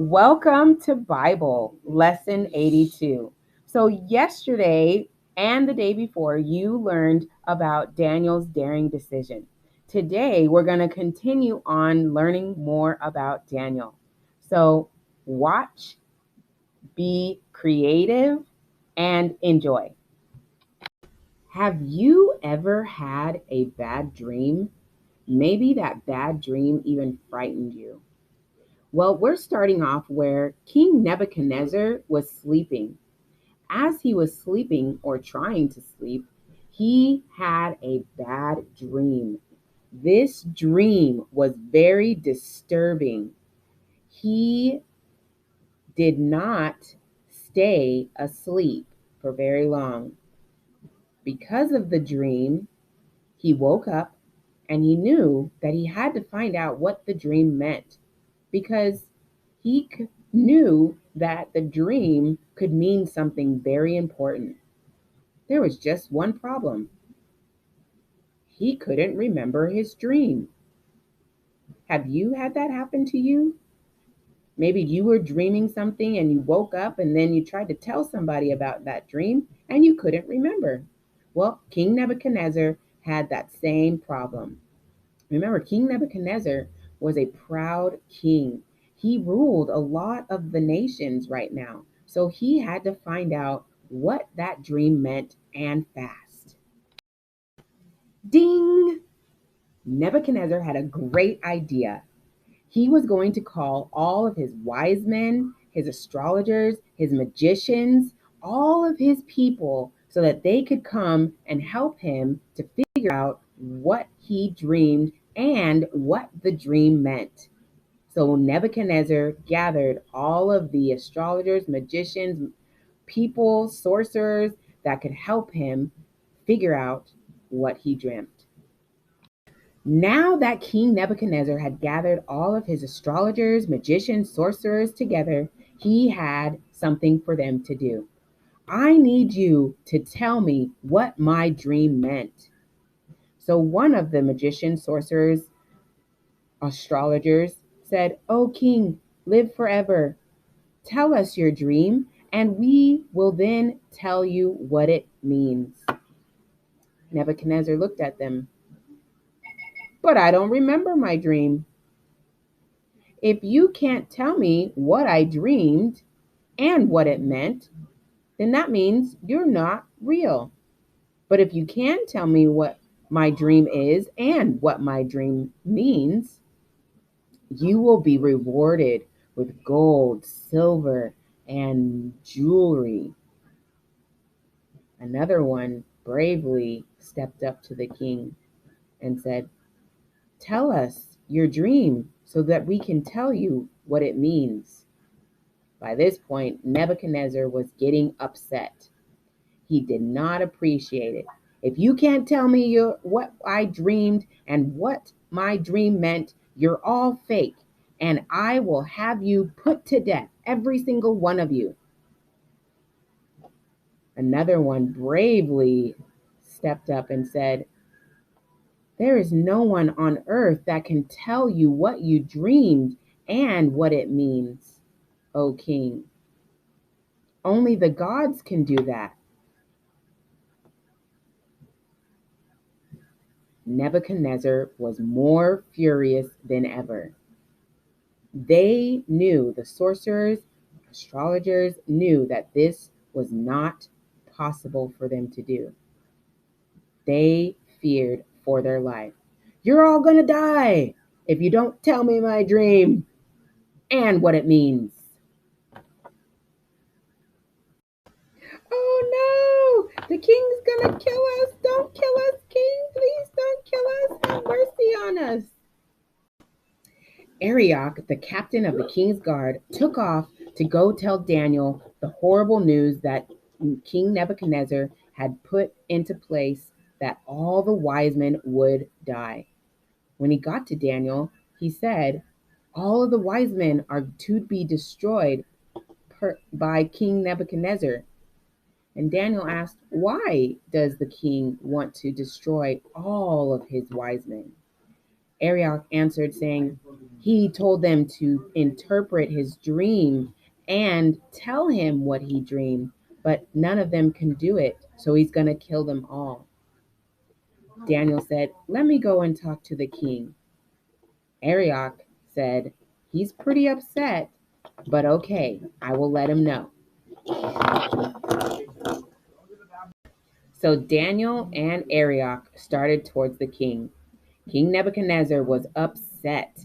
Welcome to Bible Lesson 82. So, yesterday and the day before, you learned about Daniel's daring decision. Today, we're going to continue on learning more about Daniel. So, watch, be creative, and enjoy. Have you ever had a bad dream? Maybe that bad dream even frightened you. Well, we're starting off where King Nebuchadnezzar was sleeping. As he was sleeping or trying to sleep, he had a bad dream. This dream was very disturbing. He did not stay asleep for very long. Because of the dream, he woke up and he knew that he had to find out what the dream meant because he knew that the dream could mean something very important. There was just one problem. He couldn't remember his dream. Have you had that happen to you? Maybe you were dreaming something and you woke up and then you tried to tell somebody about that dream and you couldn't remember. Well, King Nebuchadnezzar had that same problem. Remember, King Nebuchadnezzar was a proud king. He ruled a lot of the nations right now. So he had to find out what that dream meant and fast. Ding! Nebuchadnezzar had a great idea. He was going to call all of his wise men, his astrologers, his magicians, all of his people so that they could come and help him to figure out what he dreamed and what the dream meant. So Nebuchadnezzar gathered all of the astrologers, magicians, people, sorcerers that could help him figure out what he dreamt. Now that King Nebuchadnezzar had gathered all of his astrologers, magicians, sorcerers together, he had something for them to do. I need you to tell me what my dream meant. So one of the magicians, sorcerers, astrologers said, "O king, live forever. Tell us your dream, and we will then tell you what it means." Nebuchadnezzar looked at them. "But I don't remember my dream." "If you can't tell me what I dreamed and what it meant, then that means you're not real. But if you can tell me what my dream is and what my dream means, you will be rewarded with gold, silver, and jewelry." Another one bravely stepped up to the king and said, "Tell us your dream so that we can tell you what it means." By this point, Nebuchadnezzar was getting upset. He did not appreciate it. "If you can't tell me what I dreamed and what my dream meant, you're all fake, and I will have you put to death, every single one of you." Another one bravely stepped up and said, "There is no one on earth that can tell you what you dreamed and what it means, O king. Only the gods can do that." Nebuchadnezzar was more furious than ever. They knew, the sorcerers, astrologers knew that this was not possible for them to do. They feared for their life. "You're all going to die if you don't tell me my dream and what it means." "Oh no, the king's going to kill us. Don't kill us, king. Please don't kill us. Have mercy on us." Arioch, the captain of the king's guard, took off to go tell Daniel the horrible news that King Nebuchadnezzar had put into place, that all the wise men would die. When he got to Daniel, he said, "All of the wise men are to be destroyed by King Nebuchadnezzar." And Daniel asked, "Why does the king want to destroy all of his wise men?" Arioch answered, saying, he told them to interpret his dream and tell him what he dreamed, but none of them can do it, so he's going to kill them all. Daniel said, let me go and talk to the king. Arioch said, he's pretty upset, but okay, I will let him know. So Daniel and Arioch started towards the king. King Nebuchadnezzar was upset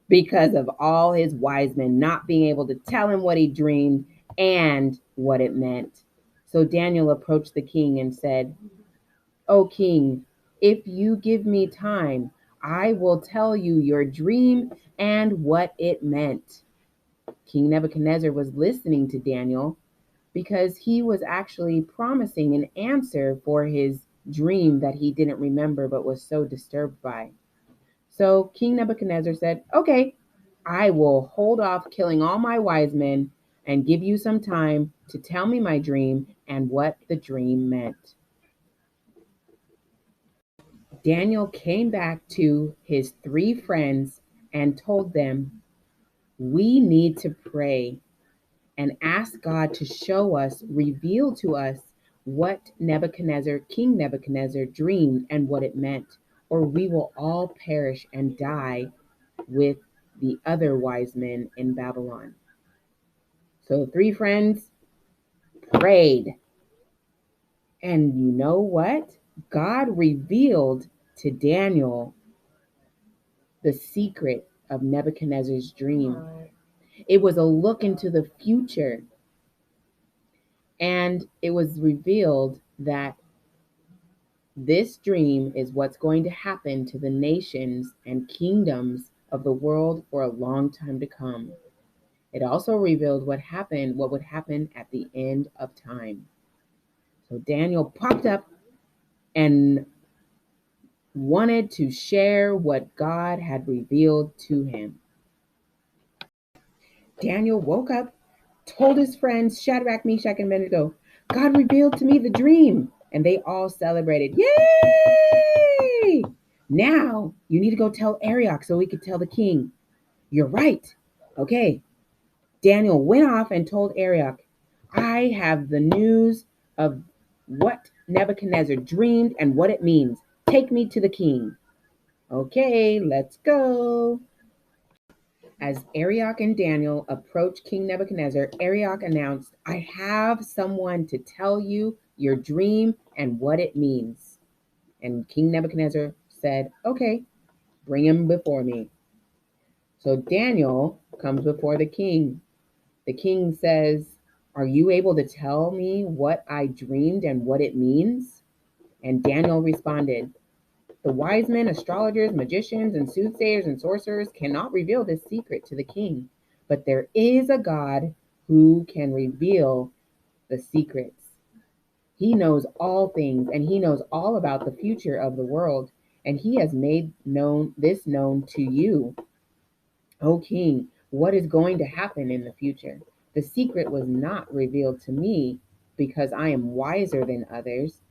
because of all his wise men not being able to tell him what he dreamed and what it meant. So Daniel approached the king and said, O king, if you give me time, I will tell you your dream and what it meant. King Nebuchadnezzar was listening to Daniel because he was actually promising an answer for his dream that he didn't remember but was so disturbed by. So King Nebuchadnezzar said, okay, I will hold off killing all my wise men and give you some time to tell me my dream and what the dream meant. Daniel came back to his three friends and told them, we need to pray and ask God to show us, reveal to us what King Nebuchadnezzar dreamed and what it meant, or we will all perish and die with the other wise men in Babylon. So the three friends prayed. And you know what? God revealed to Daniel the secret of Nebuchadnezzar's dream. It was a look into the future. And it was revealed that this dream is what's going to happen to the nations and kingdoms of the world for a long time to come. It also revealed what would happen at the end of time. So Daniel popped up and wanted to share what God had revealed to him. Daniel woke up, told his friends Shadrach, Meshach, and Abednego, God revealed to me the dream. And they all celebrated. Yay! Now you need to go tell Arioch so he could tell the king. You're right. Okay. Daniel went off and told Arioch, I have the news of what Nebuchadnezzar dreamed and what it means. Take me to the king. Okay, let's go. As Arioch and Daniel approached King Nebuchadnezzar, Arioch announced, I have someone to tell you your dream and what it means. And King Nebuchadnezzar said, okay, bring him before me. So Daniel comes before the king. The king says, are you able to tell me what I dreamed and what it means? And Daniel responded, the wise men, astrologers, magicians, and soothsayers and sorcerers cannot reveal this secret to the king, but there is a God who can reveal the secrets. He knows all things, and he knows all about the future of the world, and he has made known to you, O king, what is going to happen in the future. The secret was not revealed to me because I am wiser than others,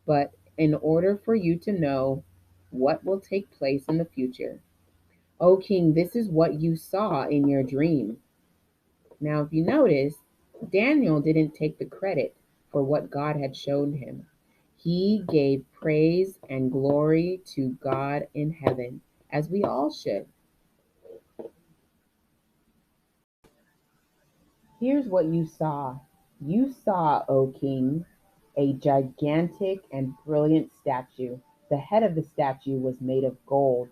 but in order for you to know what will take place in the future. O king, this is what you saw in your dream. Now, if you notice, Daniel didn't take the credit for what God had shown him. He gave praise and glory to God in heaven, as we all should. Here's what you saw. You saw, O king, a gigantic and brilliant statue. The head of the statue was made of gold.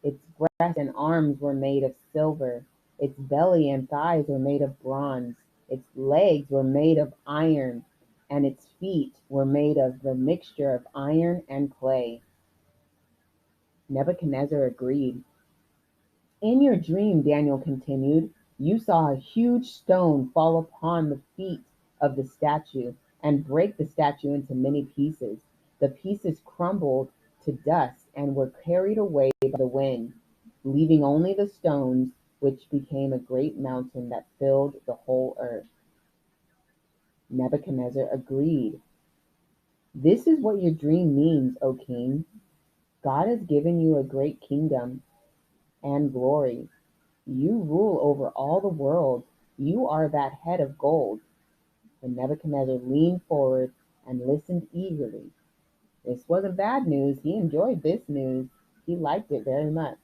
Its breast and arms were made of silver. Its belly and thighs were made of bronze. Its legs were made of iron, and its feet were made of the mixture of iron and clay. Nebuchadnezzar agreed. In your dream, Daniel continued, you saw a huge stone fall upon the feet of the statue and break the statue into many pieces. The pieces crumbled to dust and were carried away by the wind, leaving only the stones, which became a great mountain that filled the whole earth. Nebuchadnezzar agreed. This is what your dream means, O king. God has given you a great kingdom and glory. You rule over all the world. You are that head of gold. And Nebuchadnezzar leaned forward and listened eagerly. This wasn't bad news. He enjoyed this news. He liked it very much.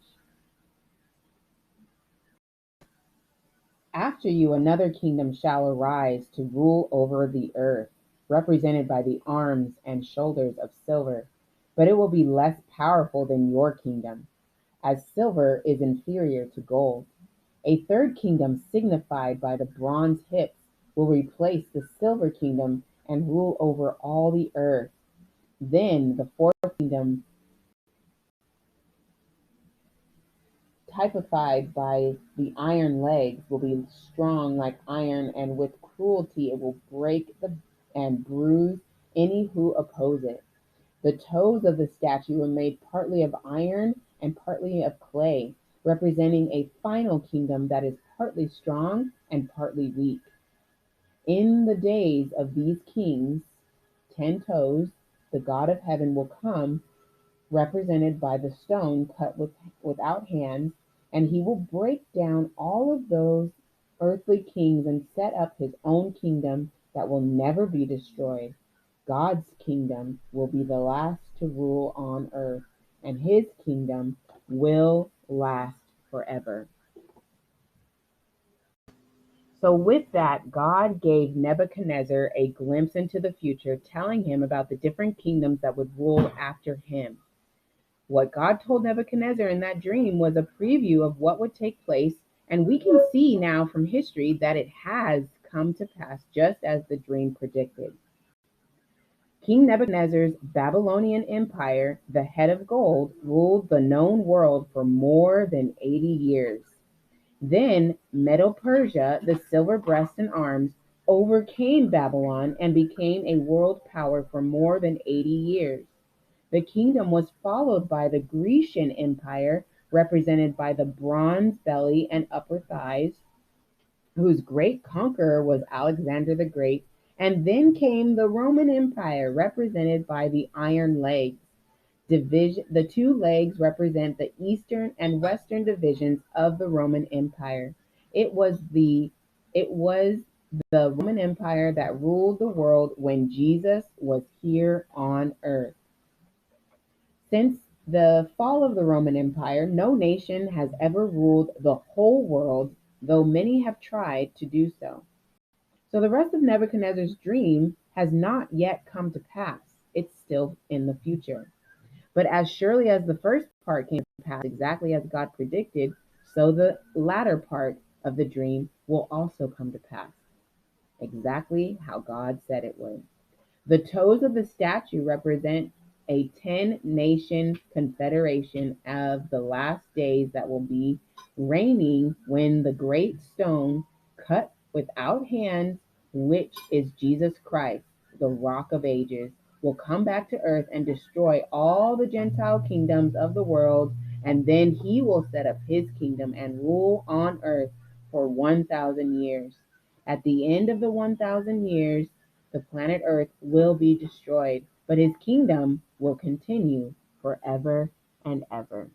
After you, another kingdom shall arise to rule over the earth, represented by the arms and shoulders of silver, but it will be less powerful than your kingdom, as silver is inferior to gold. A third kingdom, signified by the bronze hips, will replace the silver kingdom and rule over all the earth. Then the fourth kingdom, typified by the iron legs, will be strong like iron, and with cruelty it will break and bruise any who oppose it. The toes of the statue were made partly of iron and partly of clay, representing a final kingdom that is partly strong and partly weak. In the days of these kings, 10 toes, the God of heaven will come, represented by the stone cut without hands, and he will break down all of those earthly kings and set up his own kingdom that will never be destroyed. God's kingdom will be the last to rule on earth, and his kingdom will last forever. So, with that, God gave Nebuchadnezzar a glimpse into the future, telling him about the different kingdoms that would rule after him. What God told Nebuchadnezzar in that dream was a preview of what would take place, and we can see now from history that it has come to pass just as the dream predicted. King Nebuchadnezzar's Babylonian empire, the head of gold, ruled the known world for more than 80 years. Then Medo Persia, the silver breast and arms, overcame Babylon and became a world power for more than 80 years. The kingdom was followed by the Grecian Empire, represented by the bronze belly and upper thighs, whose great conqueror was Alexander the Great, and then came the Roman Empire, represented by the iron legs. The two legs represent the eastern and western divisions of the Roman Empire. It was the it was the Roman Empire that ruled the world when Jesus was here on earth. Since the fall of the Roman Empire, no nation has ever ruled the whole world, though many have tried to do so. So the rest of Nebuchadnezzar's dream has not yet come to pass. It's still in the future. But as surely as the first part came to pass exactly as God predicted, so the latter part of the dream will also come to pass exactly how God said it would. The toes of the statue represent a 10-nation confederation of the last days that will be reigning when the great stone cut without hands, which is Jesus Christ, the rock of ages, will come back to earth and destroy all the Gentile kingdoms of the world, and then he will set up his kingdom and rule on earth for 1,000 years. At the end of the 1,000 years, the planet Earth will be destroyed, but his kingdom will continue forever and ever.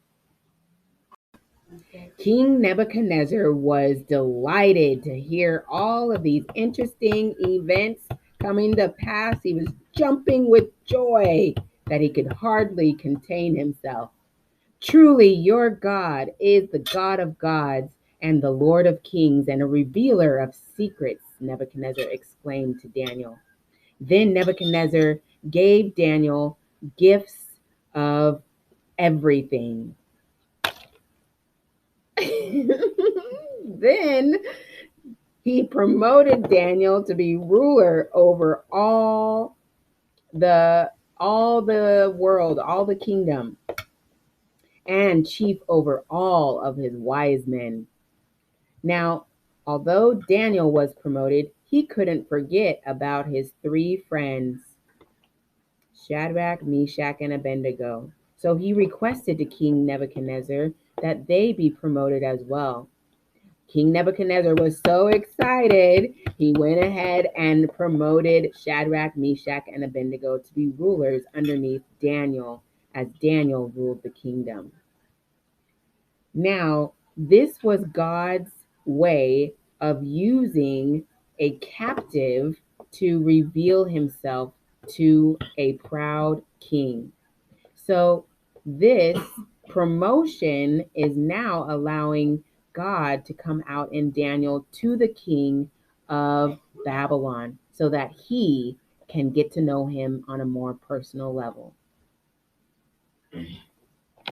King Nebuchadnezzar was delighted to hear all of these interesting events coming to pass. He was jumping with joy that he could hardly contain himself. Truly, your God is the God of gods and the Lord of kings and a revealer of secrets, Nebuchadnezzar exclaimed to Daniel. Then Nebuchadnezzar gave Daniel gifts of everything. Then he promoted Daniel to be ruler over all the world, all the kingdom, and chief over all of his wise men. Now, although Daniel was promoted, he couldn't forget about his three friends, Shadrach, Meshach, and Abednego. So he requested to King Nebuchadnezzar that they be promoted as well. King Nebuchadnezzar was so excited, he went ahead and promoted Shadrach, Meshach, and Abednego to be rulers underneath Daniel as Daniel ruled the kingdom. Now, this was God's way of using a captive to reveal himself to a proud king. So, this promotion is now allowing God to come out in Daniel to the king of Babylon so that he can get to know him on a more personal level.